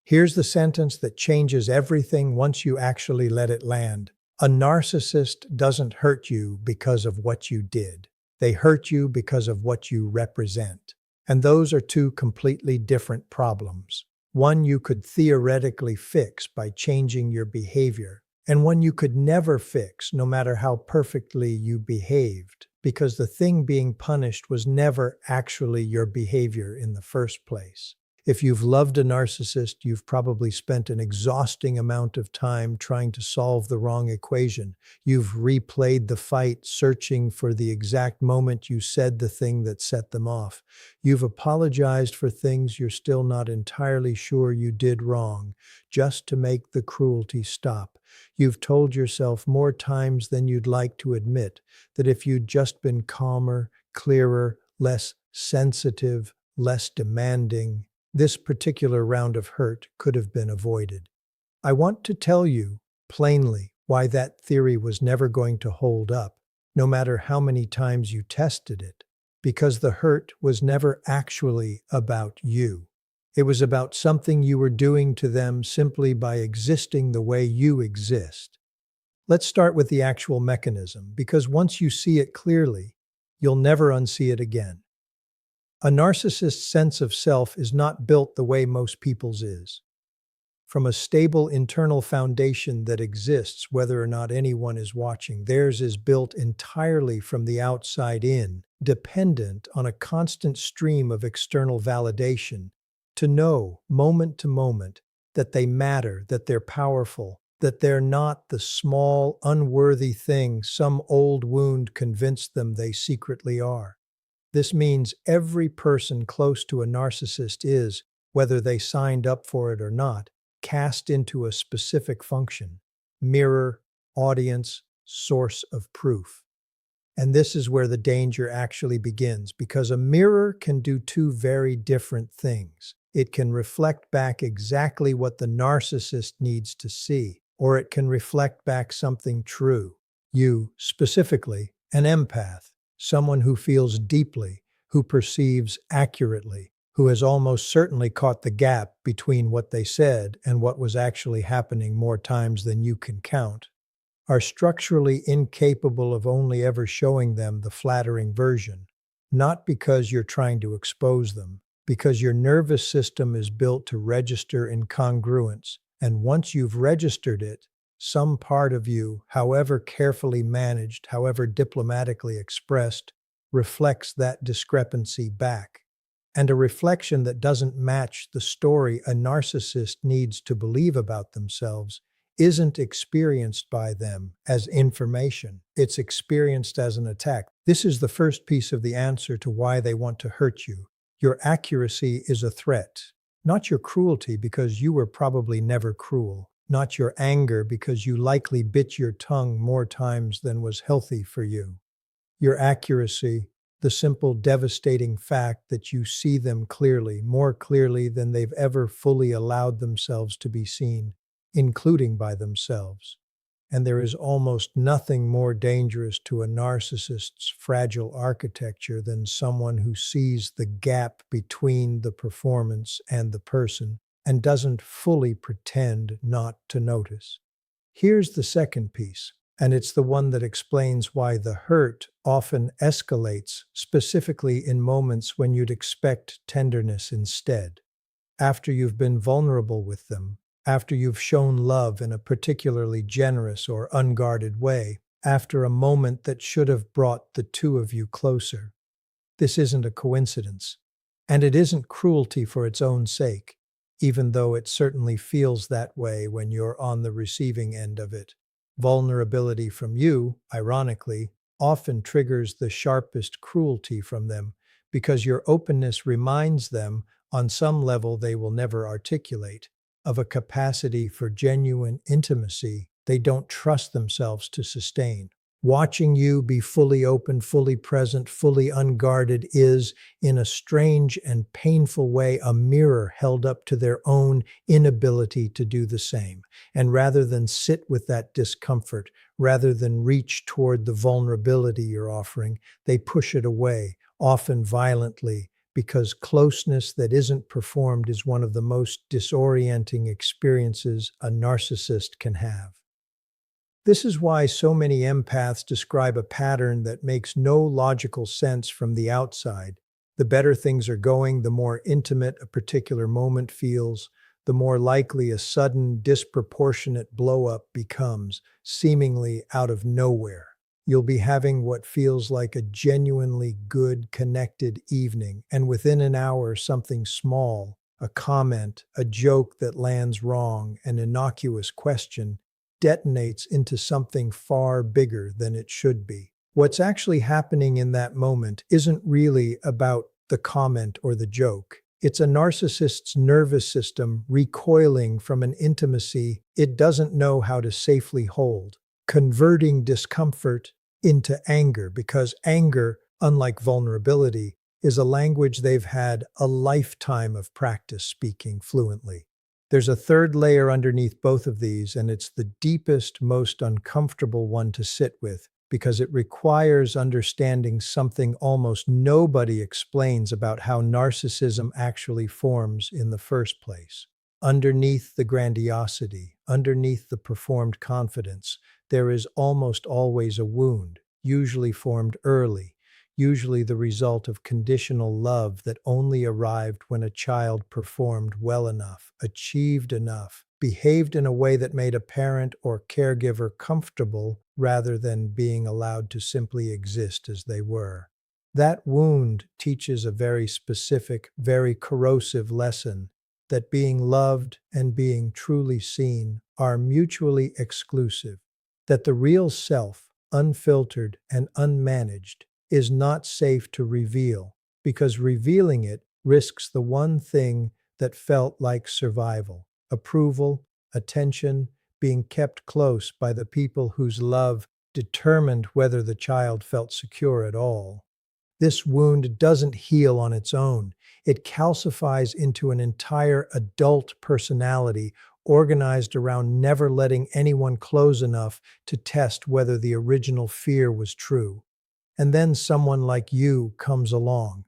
Here's the sentence that changes everything once you actually let it land. A narcissist doesn't hurt you because of what you did. They hurt you because of what you represent. And those are two completely different problems. One you could theoretically fix by changing your behavior, and one you could never fix no matter how perfectly you behaved, because the thing being punished was never actually your behavior in the first place. If you've loved a narcissist, you've probably spent an exhausting amount of time trying to solve the wrong equation. You've replayed the fight, searching for the exact moment you said the thing that set them off. You've apologized for things you're still not entirely sure you did wrong, just to make the cruelty stop. You've told yourself more times than you'd like to admit that if you'd just been calmer, clearer, less sensitive, less demanding, this particular round of hurt could have been avoided. I want to tell you plainly why that theory was never going to hold up, no matter how many times you tested it, because the hurt was never actually about you. It was about something you were doing to them simply by existing the way you exist. Let's start with the actual mechanism, because once you see it clearly, you'll never unsee it again. A narcissist's sense of self is not built the way most people's is. From a stable internal foundation that exists whether or not anyone is watching, theirs is built entirely from the outside in, dependent on a constant stream of external validation, to know, moment to moment, that they matter, that they're powerful, that they're not the small, unworthy thing some old wound convinced them they secretly are. This means every person close to a narcissist is, whether they signed up for it or not, cast into a specific function: mirror, audience, source of proof. And this is where the danger actually begins, because a mirror can do two very different things. It can reflect back exactly what the narcissist needs to see, or it can reflect back something true. You, specifically, an empath, someone who feels deeply, who perceives accurately, who has almost certainly caught the gap between what they said and what was actually happening more times than you can count, are structurally incapable of only ever showing them the flattering version, not because you're trying to expose them, because your nervous system is built to register incongruence, and once you've registered it, some part of you, however carefully managed, however diplomatically expressed, reflects that discrepancy back. And a reflection that doesn't match the story a narcissist needs to believe about themselves isn't experienced by them as information. It's experienced as an attack. This is the first piece of the answer to why they want to hurt you. Your accuracy is a threat, not your cruelty, because you were probably never cruel. Not your anger, because you likely bit your tongue more times than was healthy for you. Your accuracy, the simple devastating fact that you see them clearly, more clearly than they've ever fully allowed themselves to be seen, including by themselves. And there is almost nothing more dangerous to a narcissist's fragile architecture than someone who sees the gap between the performance and the person, and doesn't fully pretend not to notice. Here's the second piece, and it's the one that explains why the hurt often escalates, specifically in moments when you'd expect tenderness instead. After you've been vulnerable with them, after you've shown love in a particularly generous or unguarded way, after a moment that should have brought the two of you closer. This isn't a coincidence, and it isn't cruelty for its own sake, even though it certainly feels that way when you're on the receiving end of it. Vulnerability from you, ironically, often triggers the sharpest cruelty from them, because your openness reminds them, on some level they will never articulate, of a capacity for genuine intimacy they don't trust themselves to sustain. Watching you be fully open, fully present, fully unguarded is, in a strange and painful way, a mirror held up to their own inability to do the same. And rather than sit with that discomfort, rather than reach toward the vulnerability you're offering, they push it away, often violently, because closeness that isn't performed is one of the most disorienting experiences a narcissist can have. This is why so many empaths describe a pattern that makes no logical sense from the outside. The better things are going, the more intimate a particular moment feels, the more likely a sudden, disproportionate blow-up becomes, seemingly out of nowhere. You'll be having what feels like a genuinely good, connected evening, and within an hour, something small, a comment, a joke that lands wrong, an innocuous question, detonates into something far bigger than it should be. What's actually happening in that moment isn't really about the comment or the joke. It's a narcissist's nervous system recoiling from an intimacy it doesn't know how to safely hold, converting discomfort into anger, because anger, unlike vulnerability, is a language they've had a lifetime of practice speaking fluently. There's a third layer underneath both of these, and it's the deepest, most uncomfortable one to sit with, because it requires understanding something almost nobody explains about how narcissism actually forms in the first place. Underneath the grandiosity, underneath the performed confidence, there is almost always a wound, usually formed early, usually the result of conditional love that only arrived when a child performed well enough, achieved enough, behaved in a way that made a parent or caregiver comfortable rather than being allowed to simply exist as they were. That wound teaches a very specific, very corrosive lesson that being loved and being truly seen are mutually exclusive, that the real self, unfiltered and unmanaged, is not safe to reveal, because revealing it risks the one thing that felt like survival: approval, attention, being kept close by the people whose love determined whether the child felt secure at all. This wound doesn't heal on its own. It calcifies into an entire adult personality organized around never letting anyone close enough to test whether the original fear was true. And then someone like you comes along,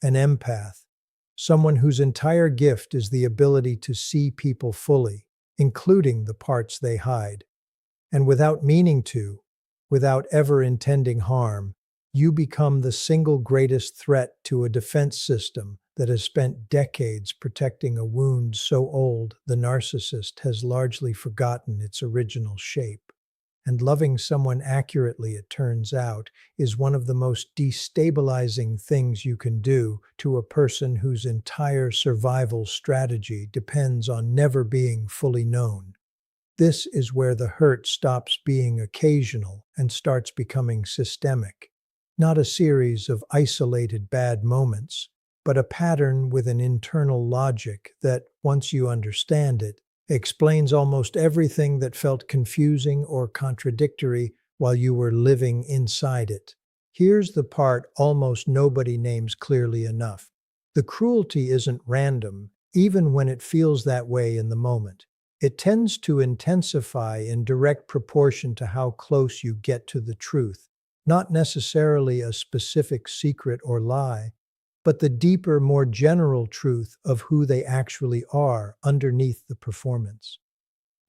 an empath, someone whose entire gift is the ability to see people fully, including the parts they hide. And without meaning to, without ever intending harm, you become the single greatest threat to a defense system that has spent decades protecting a wound so old the narcissist has largely forgotten its original shape. And loving someone accurately, it turns out, is one of the most destabilizing things you can do to a person whose entire survival strategy depends on never being fully known. This is where the hurt stops being occasional and starts becoming systemic. Not a series of isolated bad moments, but a pattern with an internal logic that, once you understand it, explains almost everything that felt confusing or contradictory while you were living inside it. Here's the part almost nobody names clearly enough. The cruelty isn't random, even when it feels that way in the moment. It tends to intensify in direct proportion to how close you get to the truth, not necessarily a specific secret or lie, but the deeper, more general truth of who they actually are underneath the performance.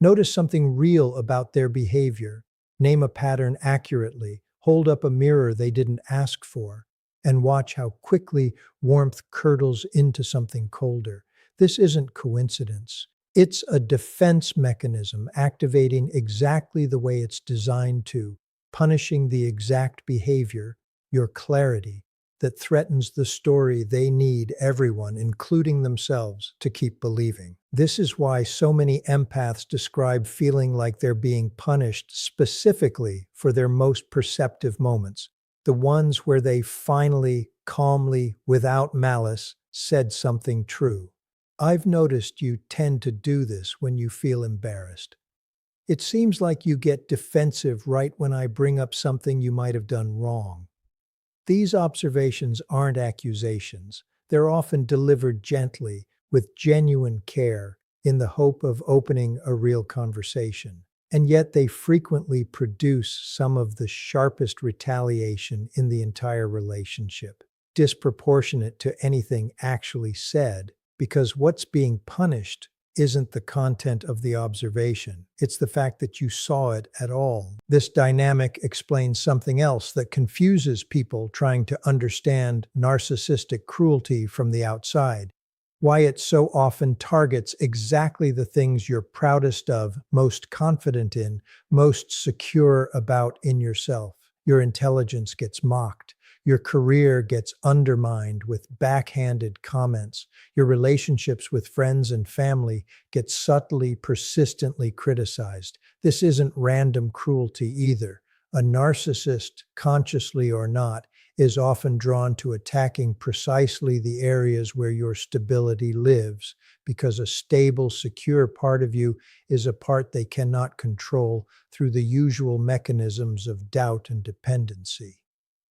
Notice something real about their behavior, name a pattern accurately, hold up a mirror they didn't ask for, and watch how quickly warmth curdles into something colder. This isn't coincidence. It's a defense mechanism activating exactly the way it's designed to, punishing the exact behavior, your clarity, that threatens the story they need everyone, including themselves, to keep believing. This is why so many empaths describe feeling like they're being punished specifically for their most perceptive moments, the ones where they finally, calmly, without malice, said something true. I've noticed you tend to do this when you feel embarrassed. It seems like you get defensive right when I bring up something you might have done wrong. These observations aren't accusations. They're often delivered gently, with genuine care, in the hope of opening a real conversation. And yet they frequently produce some of the sharpest retaliation in the entire relationship. disproportionate to anything actually said, because what's being punished isn't the content of the observation. It's the fact that you saw it at all. This dynamic explains something else that confuses people trying to understand narcissistic cruelty from the outside. Why it so often targets exactly the things you're proudest of, most confident in, most secure about in yourself. Your intelligence gets mocked. Your career gets undermined with backhanded comments. Your relationships with friends and family get subtly, persistently criticized. This isn't random cruelty either. A narcissist, consciously or not, is often drawn to attacking precisely the areas where your stability lives, because a stable, secure part of you is a part they cannot control through the usual mechanisms of doubt and dependency.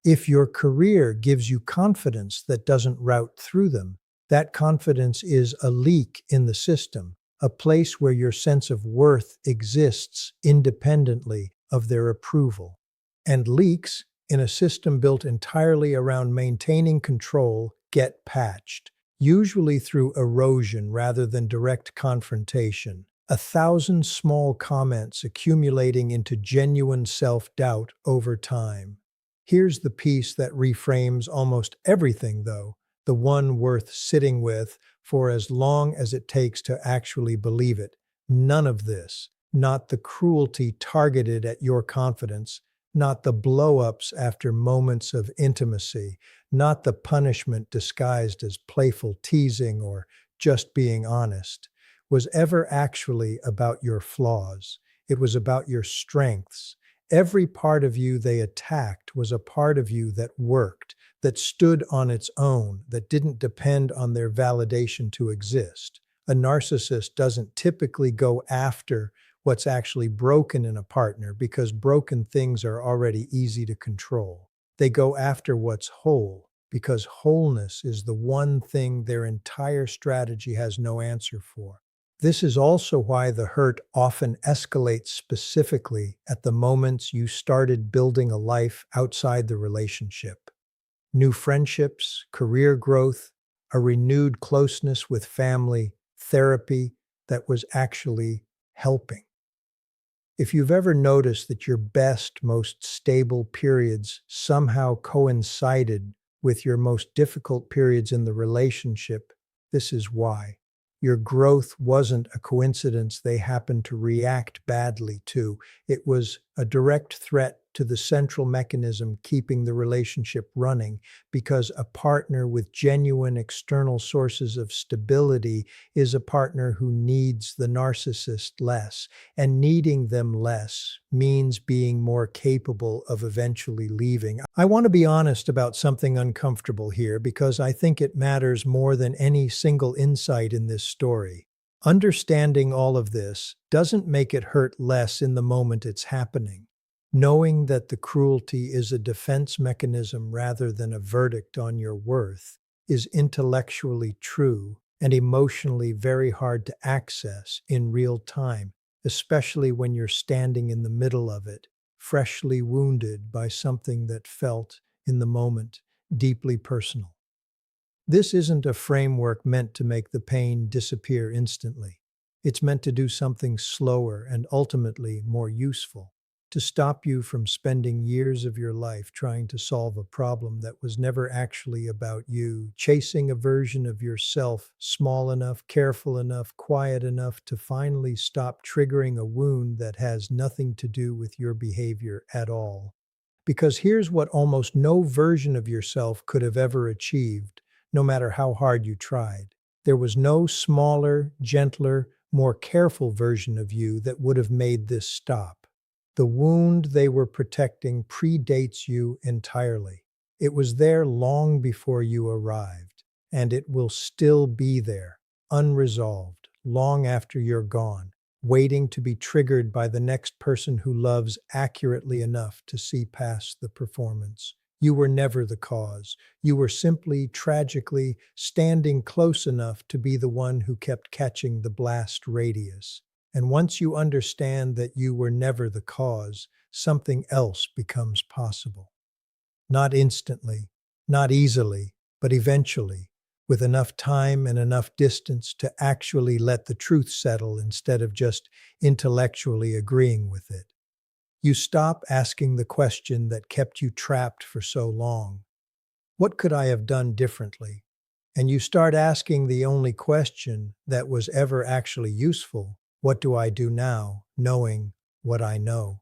If your career gives you confidence that doesn't route through them, that confidence is a leak in the system, a place where your sense of worth exists independently of their approval. And leaks, in a system built entirely around maintaining control, get patched, usually through erosion rather than direct confrontation. 1,000 small comments accumulating into genuine self-doubt over time. Here's the piece that reframes almost everything, though, the one worth sitting with for as long as it takes to actually believe it. None of this, not the cruelty targeted at your confidence, not the blow-ups after moments of intimacy, not the punishment disguised as playful teasing or just being honest, was ever actually about your flaws. It was about your strengths. Every part of you they attacked was a part of you that worked, that stood on its own, that didn't depend on their validation to exist. A narcissist doesn't typically go after what's actually broken in a partner because broken things are already easy to control. They go after what's whole because wholeness is the one thing their entire strategy has no answer for. This is also why the hurt often escalates specifically at the moments you started building a life outside the relationship. New friendships, career growth, a renewed closeness with family, therapy that was actually helping. If you've ever noticed that your best, most stable periods somehow coincided with your most difficult periods in the relationship, this is why. Your growth wasn't a coincidence they happened to react badly to. It was a direct threat to the central mechanism keeping the relationship running, because a partner with genuine external sources of stability is a partner who needs the narcissist less, and needing them less means being more capable of eventually leaving. I want to be honest about something uncomfortable here because I think it matters more than any single insight in this story. Understanding all of this doesn't make it hurt less in the moment it's happening. Knowing that the cruelty is a defense mechanism rather than a verdict on your worth is intellectually true and emotionally very hard to access in real time, especially when you're standing in the middle of it, freshly wounded by something that felt, in the moment, deeply personal. This isn't a framework meant to make the pain disappear instantly. It's meant to do something slower and ultimately more useful, to stop you from spending years of your life trying to solve a problem that was never actually about you, chasing a version of yourself small enough, careful enough, quiet enough to finally stop triggering a wound that has nothing to do with your behavior at all. Because here's what almost no version of yourself could have ever achieved, no matter how hard you tried. There was no smaller, gentler, more careful version of you that would have made this stop. The wound they were protecting predates you entirely. It was there long before you arrived, and it will still be there, unresolved, long after you're gone, waiting to be triggered by the next person who loves accurately enough to see past the performance. You were never the cause. You were simply, tragically, standing close enough to be the one who kept catching the blast radius. And once you understand that you were never the cause, something else becomes possible. Not instantly, Not easily, but eventually, with enough time and enough distance to actually let the truth settle instead of just intellectually agreeing with it. You stop asking the question that kept you trapped for so long. What could I have done differently? And you start asking the only question that was ever actually useful: what do I do now, knowing what I know?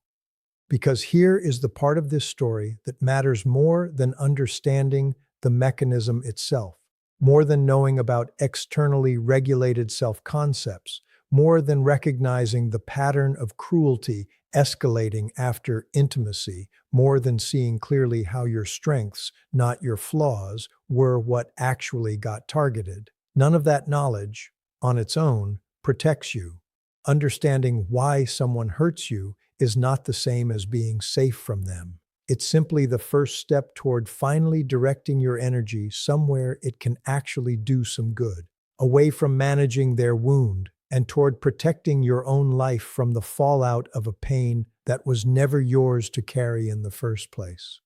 Because here is the part of this story that matters more than understanding the mechanism itself, more than knowing about externally regulated self-concepts, more than recognizing the pattern of cruelty escalating after intimacy, more than seeing clearly how your strengths, not your flaws, were what actually got targeted. None of that knowledge, on its own, protects you. Understanding why someone hurts you is not the same as being safe from them. It's simply the first step toward finally directing your energy somewhere it can actually do some good, away from managing their wound and toward protecting your own life from the fallout of a pain that was never yours to carry in the first place.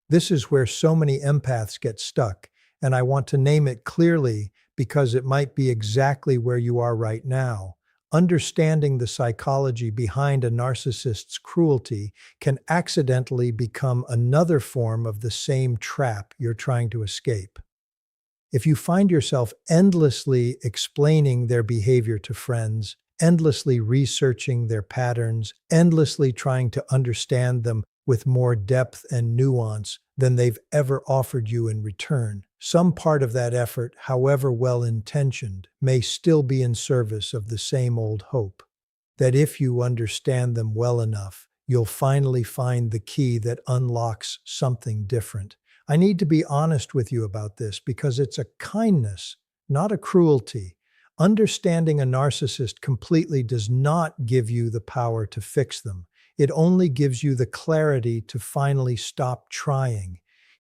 This is where so many empaths get stuck, and I want to name it clearly because it might be exactly where you are right now. Understanding the psychology behind a narcissist's cruelty can accidentally become another form of the same trap you're trying to escape. If you find yourself endlessly explaining their behavior to friends, endlessly researching their patterns, endlessly trying to understand them with more depth and nuance than they've ever offered you in return, some part of that effort, however well-intentioned, may still be in service of the same old hope that if you understand them well enough, you'll finally find the key that unlocks something different. I need to be honest with you about this because it's a kindness, not a cruelty. Understanding a narcissist completely does not give you the power to fix them. It only gives you the clarity to finally stop trying.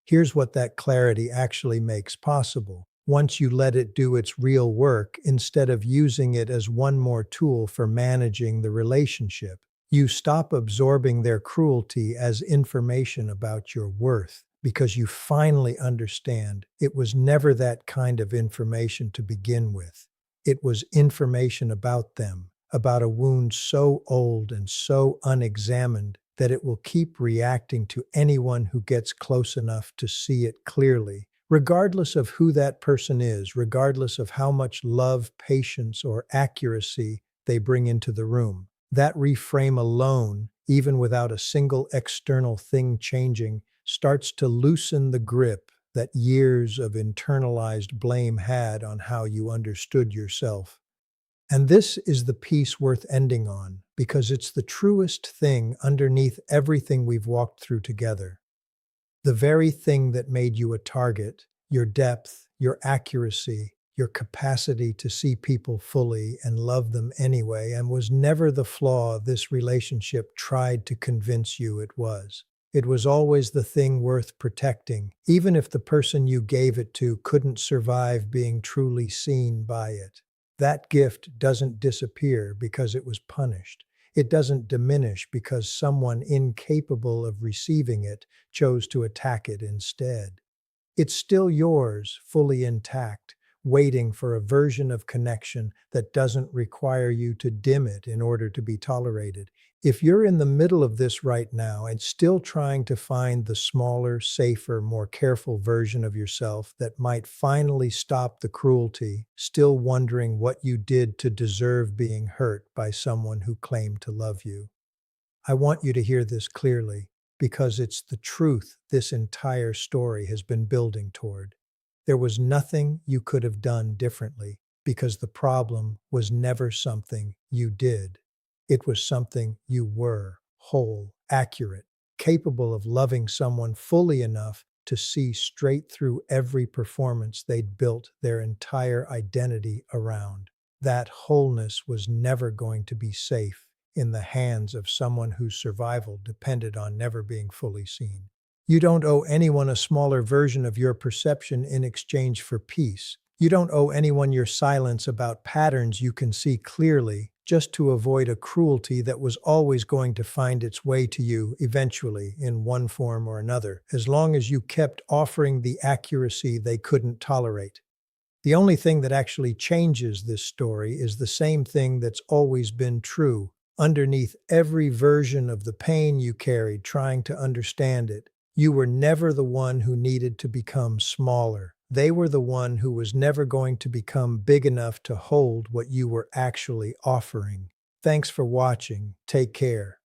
Here's what that clarity actually makes possible. Once you let it do its real work, instead of using it as one more tool for managing the relationship, you stop absorbing their cruelty as information about your worth, because you finally understand it was never that kind of information to begin with. It was information about them, about a wound so old and so unexamined that it will keep reacting to anyone who gets close enough to see it clearly, regardless of who that person is, regardless of how much love, patience, or accuracy they bring into the room. That reframe alone, even without a single external thing changing, starts to loosen the grip that years of internalized blame had on how you understood yourself. And this is the piece worth ending on, because it's the truest thing underneath everything we've walked through together. The very thing that made you a target, your depth, your accuracy, your capacity to see people fully and love them anyway, and was never the flaw this relationship tried to convince you it was. It was always the thing worth protecting, even if the person you gave it to couldn't survive being truly seen by it. That gift doesn't disappear because it was punished. It doesn't diminish because someone incapable of receiving it chose to attack it instead. It's still yours, fully intact, waiting for a version of connection that doesn't require you to dim it in order to be tolerated. If you're in the middle of this right now and still trying to find the smaller, safer, more careful version of yourself that might finally stop the cruelty, still wondering what you did to deserve being hurt by someone who claimed to love you, I want you to hear this clearly, because it's the truth this entire story has been building toward. There was nothing you could have done differently, because the problem was never something you did. It was something you were: whole, accurate, capable of loving someone fully enough to see straight through every performance they'd built their entire identity around. That wholeness was never going to be safe in the hands of someone whose survival depended on never being fully seen. You don't owe anyone a smaller version of your perception in exchange for peace. You don't owe anyone your silence about patterns you can see clearly. just to avoid a cruelty that was always going to find its way to you eventually in one form or another, as long as you kept offering the accuracy they couldn't tolerate. The only thing that actually changes this story is the same thing that's always been true. Underneath every version of the pain you carried trying to understand it, you were never the one who needed to become smaller. They were the one who was never going to become big enough to hold what you were actually offering. Thanks for watching. Take care.